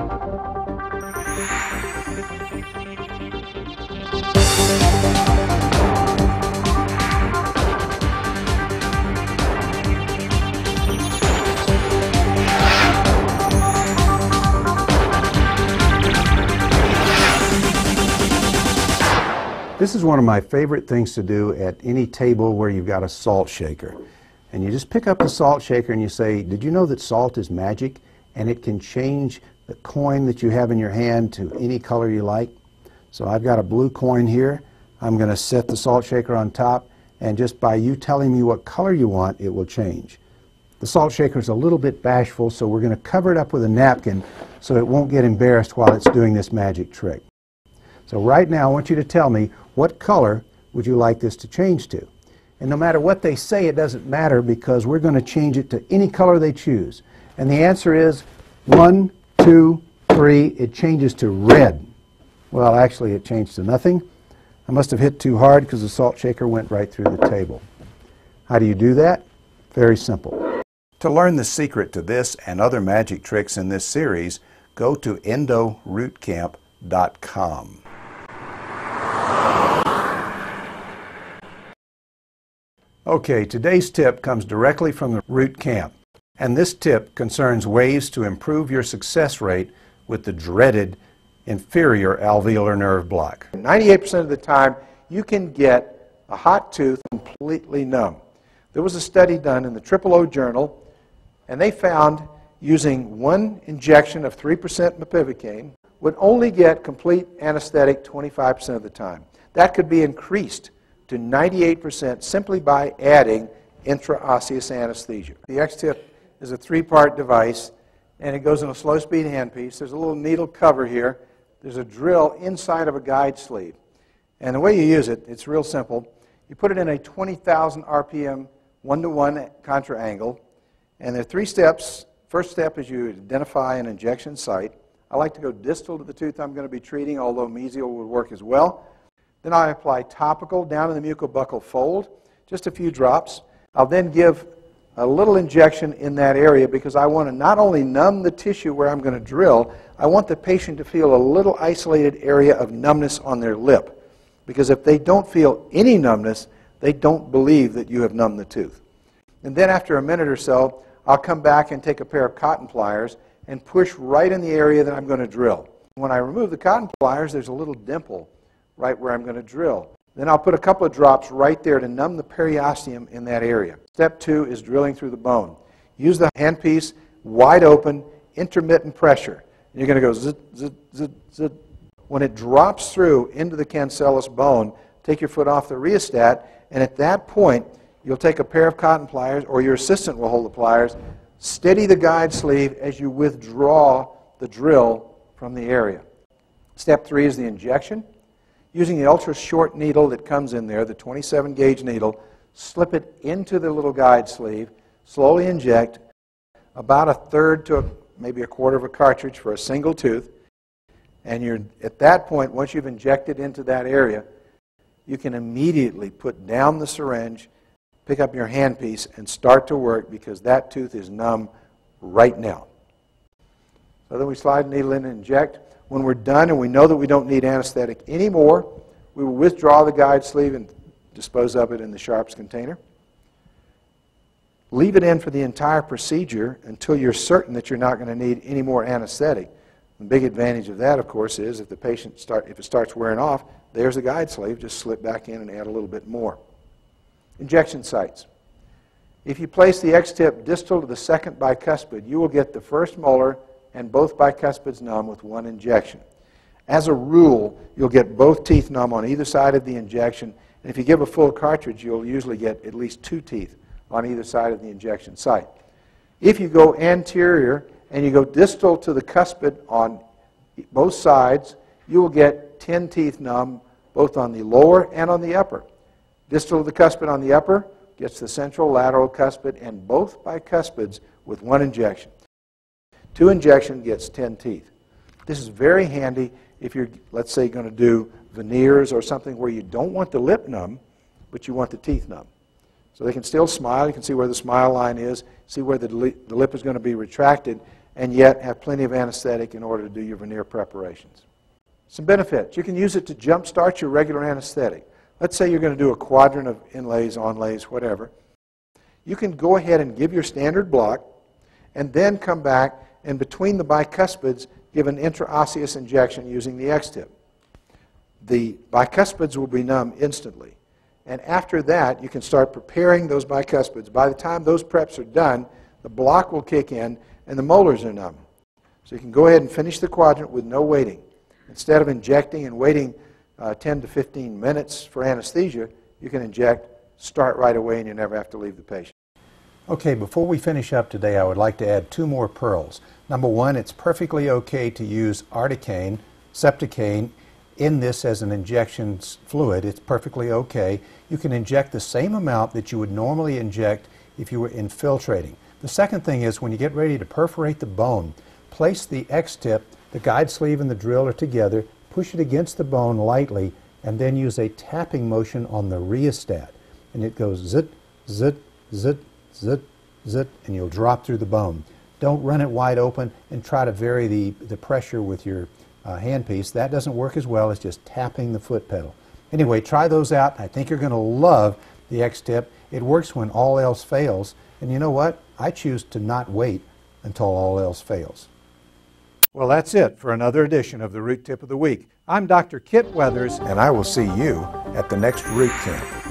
This is one of my favorite things to do at any table where you've got a salt shaker. And you just pick up the salt shaker and you say, did you know that salt is magic and it can change the coin that you have in your hand to any color you like? So I've got a blue coin here. I'm going to set the salt shaker on top, and just by you telling me what color you want, it will change. The salt shaker is a little bit bashful, so we're going to cover it up with a napkin so it won't get embarrassed while it's doing this magic trick. So right now I want you to tell me, what color would you like this to change to? And no matter what they say, it doesn't matter, because we're going to change it to any color they choose. And the answer is 1, 2, 3, it changes to red. Well, actually it changed to nothing. I must have hit too hard because the salt shaker went right through the table. How do you do that? Very simple. To learn the secret to this and other magic tricks in this series, go to EndoRootCamp.com. Okay, today's tip comes directly from the Root Camp, and this tip concerns ways to improve your success rate with the dreaded inferior alveolar nerve block. 98% of the time, you can get a hot tooth completely numb. There was a study done in the O Journal, and they found using one injection of 3% mepivacaine would only get complete anesthetic 25% of the time. That could be increased to 98% simply by adding intraosseous anesthesia. The X-Tip is a 3-part device, and it goes in a slow-speed handpiece. There's a little needle cover here. There's a drill inside of a guide sleeve. And the way you use it, it's real simple. You put it in a 20,000 RPM 1-to-1 contra angle, and there are 3 steps. First step is you identify an injection site. I like to go distal to the tooth I'm going to be treating, although mesial would work as well. Then I apply topical down in the mucobuccal fold, just a few drops. I'll then give a little injection in that area because I want to not only numb the tissue where I'm going to drill, I want the patient to feel a little isolated area of numbness on their lip. Because if they don't feel any numbness, they don't believe that you have numbed the tooth. And then after a minute or so, I'll come back and take a pair of cotton pliers and push right in the area that I'm going to drill. When I remove the cotton pliers, there's a little dimple right where I'm going to drill. Then I'll put a couple of drops right there to numb the periosteum in that area. Step 2 is drilling through the bone. Use the handpiece, wide open, intermittent pressure. And you're going to go zit, zit, zit, zit. When it drops through into the cancellous bone, take your foot off the rheostat, and at that point, you'll take a pair of cotton pliers, or your assistant will hold the pliers, steady the guide sleeve as you withdraw the drill from the area. Step 3 is the injection. Using the ultra-short needle that comes in there, the 27-gauge needle, slip it into the little guide sleeve, slowly inject about 1/3 to maybe 1/4 of a cartridge for a single tooth, and you're at that point, once you've injected into that area, you can immediately put down the syringe, pick up your handpiece, and start to work because that tooth is numb right now. So then we slide the needle in and inject. When we're done and we know that we don't need anesthetic anymore, we will withdraw the guide sleeve and dispose of it in the Sharps container. Leave it in for the entire procedure until you're certain that you're not going to need any more anesthetic. The big advantage of that, of course, is if the patient if it starts wearing off, there's the guide sleeve, just slip back in and add a little bit more. Injection sites. If you place the X-Tip distal to the second bicuspid, you will get the first molar and both bicuspids numb with one injection. As a rule, you'll get both teeth numb on either side of the injection, and if you give a full cartridge, you'll usually get at least 2 teeth on either side of the injection site. If you go anterior and you go distal to the cuspid on both sides, you will get 10 teeth numb both on the lower and on the upper. Distal to the cuspid on the upper gets the central lateral cuspid and both bicuspids with one injection. 2 injections gets 10 teeth. This is very handy if you're, let's say, going to do veneers or something where you don't want the lip numb, but you want the teeth numb. So they can still smile. You can see where the smile line is, see where the lip is going to be retracted, and yet have plenty of anesthetic in order to do your veneer preparations. Some benefits. You can use it to jumpstart your regular anesthetic. Let's say you're going to do a quadrant of inlays, onlays, whatever. You can go ahead and give your standard block and then come back and between the bicuspids give an intraosseous injection using the X-tip. The bicuspids will be numb instantly. And after that, you can start preparing those bicuspids. By the time those preps are done, the block will kick in and the molars are numb. So you can go ahead and finish the quadrant with no waiting. Instead of injecting and waiting 10 to 15 minutes for anesthesia, you can inject, start right away, and you never have to leave the patient. Okay, before we finish up today, I would like to add two more pearls. Number one, it's perfectly okay to use articaine, Septicaine, in this as an injection fluid. It's perfectly okay. You can inject the same amount that you would normally inject if you were infiltrating. The second thing is when you get ready to perforate the bone, place the X-tip, the guide sleeve and the drill are together, push it against the bone lightly, and then use a tapping motion on the rheostat. And it goes zit, zit, zit, zit, zit, and you'll drop through the bone. Don't run it wide open and try to vary the pressure with your handpiece. That doesn't work as well as just tapping the foot pedal. Anyway, try those out. I think you're going to love the X-tip. It works when all else fails. And you know what? I choose to not wait until all else fails. Well, that's it for another edition of the Root Tip of the Week. I'm Dr. Kit Weathers, and I will see you at the next Root Camp.